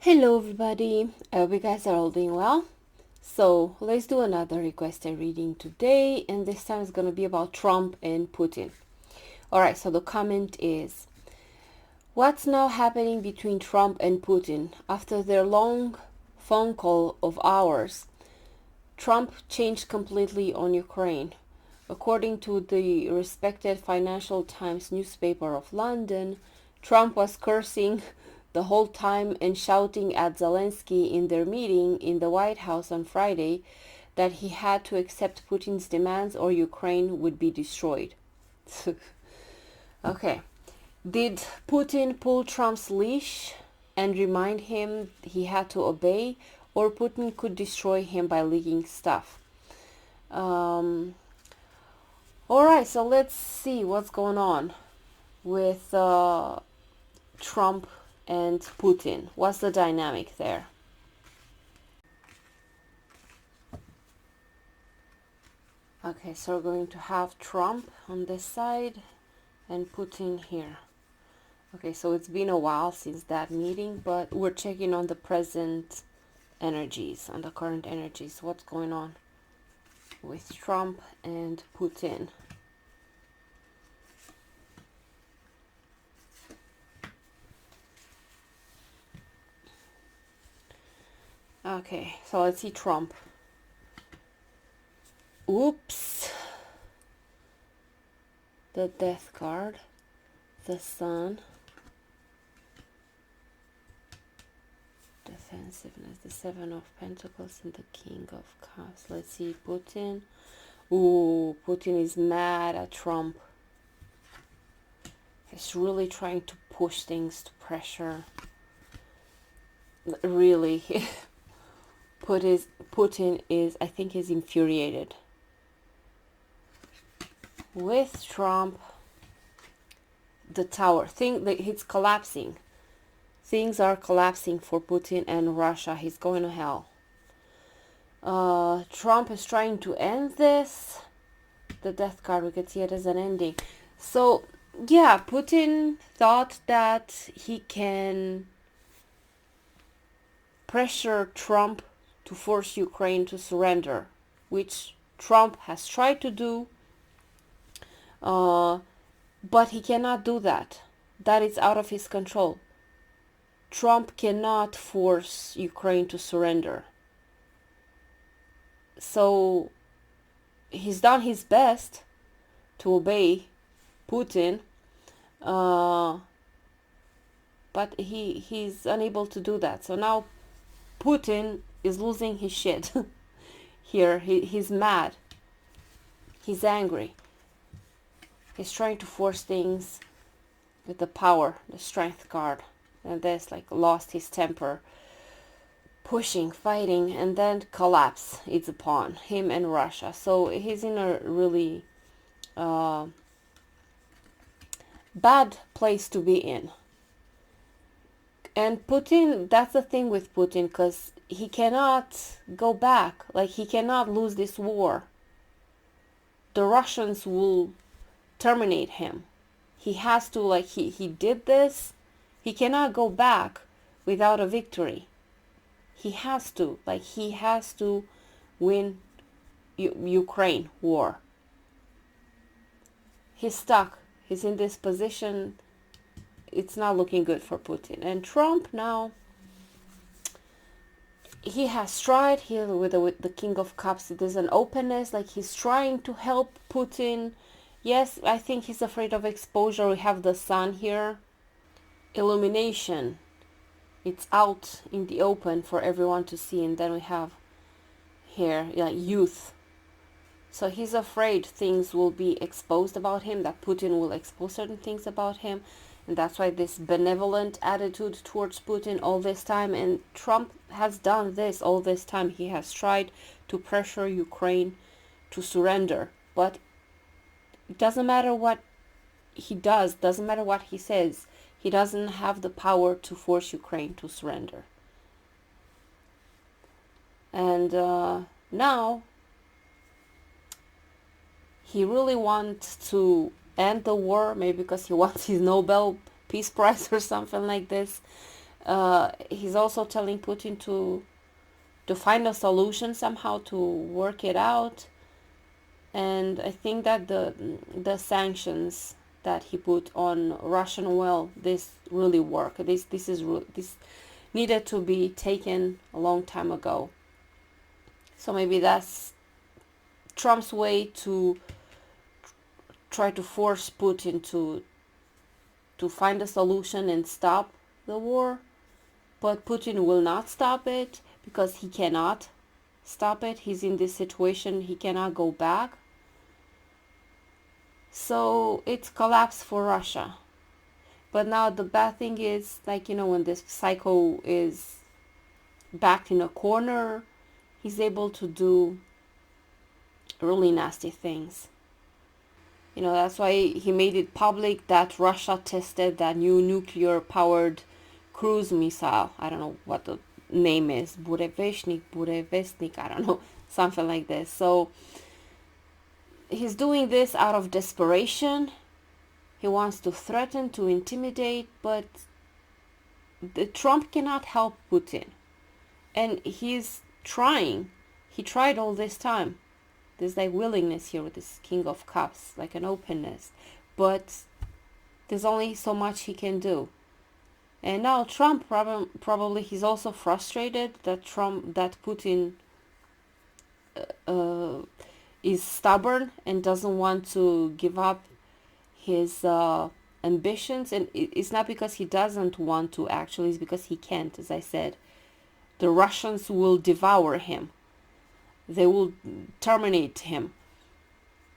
Hello everybody, I hope you guys are all doing well. So let's do another requested reading today, and this time it's going to be about Trump and Putin. Alright, so the comment is, what's now happening between Trump and Putin? After their long phone call of hours, Trump changed completely on Ukraine. According to the respected Financial Times newspaper of London, Trump was cursing the whole time and shouting at Zelensky in their meeting in the White House on Friday that he had to accept Putin's demands or Ukraine would be destroyed. Okay. Did Putin pull Trump's leash and remind him he had to obey, or Putin could destroy him by leaking stuff? Alright, so let's see what's going on with Trump and Putin. What's the dynamic there? Okay, so we're going to have Trump on this side and Putin here. Okay, so it's been a while since that meeting, but we're checking on the present energies, on the current energies. What's going on with Trump and Putin? Okay, so let's see Trump. Oops. The Death card. The Sun. Defensiveness. The Seven of Pentacles and the King of Cups. Let's see Putin. Ooh, Putin is mad at Trump. He's really trying to push things to pressure. Really. Putin is, I think, is infuriated with Trump. The tower thing, that it's collapsing. Things are collapsing for Putin and Russia. He's going to hell. Trump is trying to end this. The Death card, we could see it as an ending. So yeah, Putin thought that he can pressure Trump to force Ukraine to surrender, which Trump has tried to do, but he cannot do that. That is out of his control. Trump cannot force Ukraine to surrender. So he's done his best to obey Putin, but he's unable to do that. So now Putin is losing his shit. Here he's mad, he's angry, he's trying to force things with the power, the Strength card, and this, like, lost his temper, pushing, fighting, and then collapse. It's upon him and Russia. So he's in a really bad place to be in. And Putin, that's the thing with Putin, because he cannot go back. Like, he cannot lose this war. The Russians will terminate him. He has to, like, he did this. He cannot go back without a victory. He has to, like, he has to win Ukraine war. He's stuck. He's in this position. It's not looking good for Putin. And Trump now, he has tried here with the King of Cups. There's an openness, like he's trying to help Putin. Yes, I think he's afraid of exposure. We have the Sun here. Illumination. It's out in the open for everyone to see. And then we have here, yeah, youth. So he's afraid things will be exposed about him, that Putin will expose certain things about him. And that's why this benevolent attitude towards Putin all this time. And Trump has done this all this time. He has tried to pressure Ukraine to surrender. But it doesn't matter what he does, doesn't matter what he says. He doesn't have the power to force Ukraine to surrender. And now he really wants to end the war, maybe because he wants his Nobel Peace Prize or something like this. He's also telling Putin to find a solution somehow, to work it out. And I think that the sanctions that he put on Russian oil, this really work. This needed to be taken a long time ago. So maybe that's Trump's way to try to force Putin to find a solution and stop the war. But Putin will not stop it because he cannot stop it. He's in this situation, he cannot go back. So it's collapsed for Russia. But now the bad thing is, like, when this psycho is backed in a corner, he's able to do really nasty things. That's why he made it public that Russia tested that new nuclear-powered cruise missile. I don't know what the name is. Burevestnik, I don't know. Something like this. So he's doing this out of desperation. He wants to threaten, to intimidate, but Trump cannot help Putin. And he's trying. He tried all this time. There's like willingness here with this King of Cups, like an openness. But there's only so much he can do. And now Trump probably he's also frustrated that Putin is stubborn and doesn't want to give up his ambitions. And it's not because he doesn't want to, actually, it's because he can't. As I said, the Russians will devour him. They will terminate him.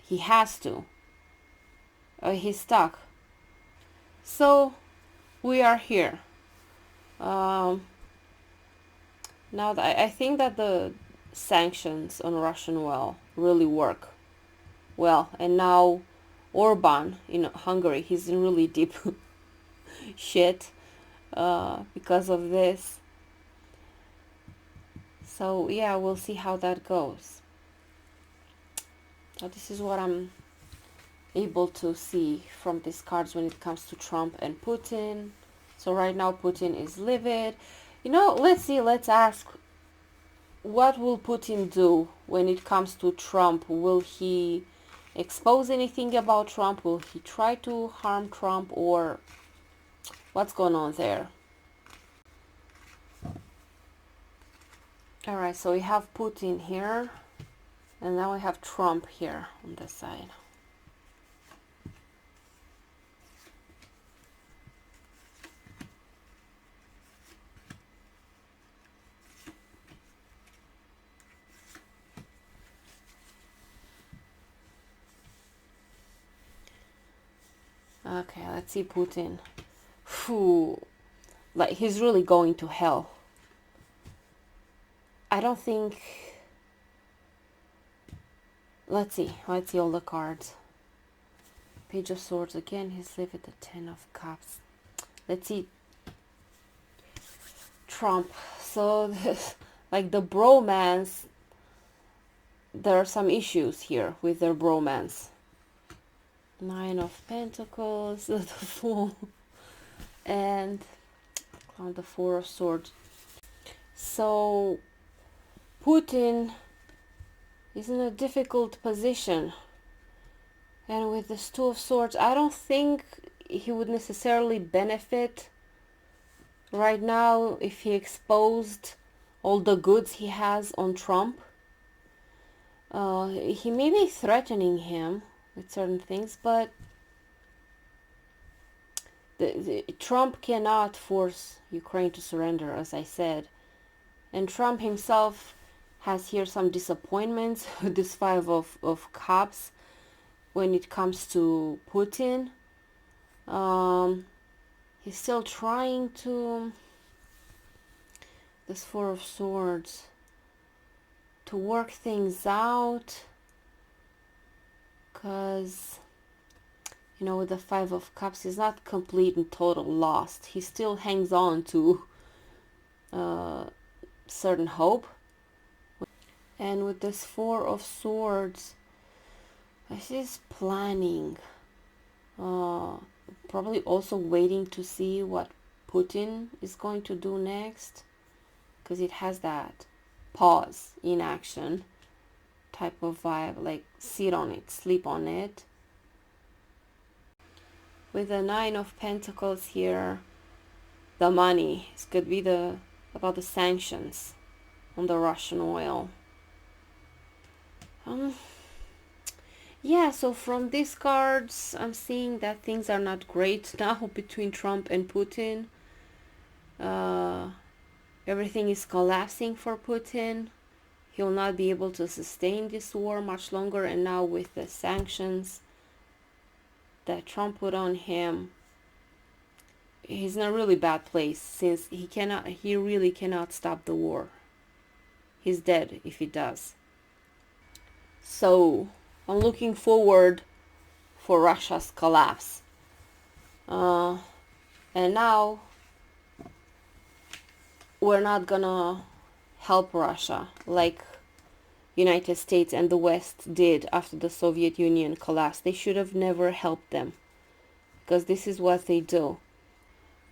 He has to. He's stuck. So we are here. Now I think that the sanctions on Russian oil really work well. And now Orban in Hungary, he's in really deep shit because of this. So yeah, we'll see how that goes. So this is what I'm able to see from these cards when it comes to Trump and Putin. So right now Putin is livid. Let's ask, what will Putin do when it comes to Trump? Will he expose anything about Trump? Will he try to harm Trump, or what's going on there? All right, so we have Putin here, and now we have Trump here on this side. Okay, let's see Putin. Like, he's really going to hell. I don't think... Let's see all the cards. Page of Swords again, he's livid, the Ten of Cups. Let's see Trump. So, like, the bromance, there are some issues here with their bromance. Nine of Pentacles, the Fool, and the Four of Swords. So Putin is in a difficult position, and with this Two of Swords, I don't think he would necessarily benefit right now if he exposed all the goods he has on Trump. He may be threatening him with certain things, but Trump cannot force Ukraine to surrender, as I said. And Trump himself has here some disappointments with this Five of Cups when it comes to Putin. He's still trying to, this Four of Swords, to work things out, because with the Five of Cups, he's not complete and total lost. He still hangs on to certain hope. And with this Four of Swords, he's planning, probably also waiting to see what Putin is going to do next, because it has that pause in action type of vibe, like sit on it, sleep on it. With the Nine of Pentacles here, the money, it could be about the sanctions on the Russian oil. Yeah, so from these cards, I'm seeing that things are not great now between Trump and Putin. Everything is collapsing for Putin. He'll not be able to sustain this war much longer, and now with the sanctions that Trump put on him, he's in a really bad place, since he really cannot stop the war. He's dead if he does. So I'm looking forward for Russia's collapse. And now we're not gonna help Russia like United States and the West did after the Soviet Union collapsed. They should have never helped them, because this is what they do.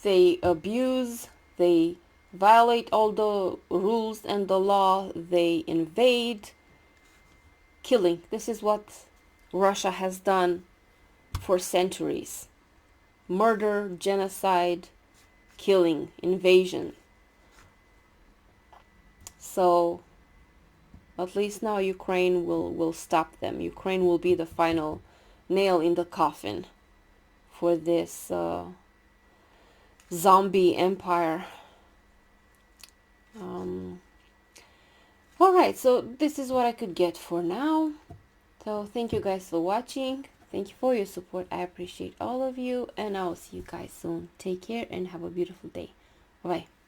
They abuse, they violate all the rules and the law, they invade, killing. This is what Russia has done for centuries. Murder, genocide, killing, invasion. So at least now Ukraine will stop them. Ukraine will be the final nail in the coffin for this zombie empire. Alright, so this is what I could get for now. So thank you guys for watching. Thank you for your support. I appreciate all of you, and I'll see you guys soon. Take care and have a beautiful day. Bye-bye.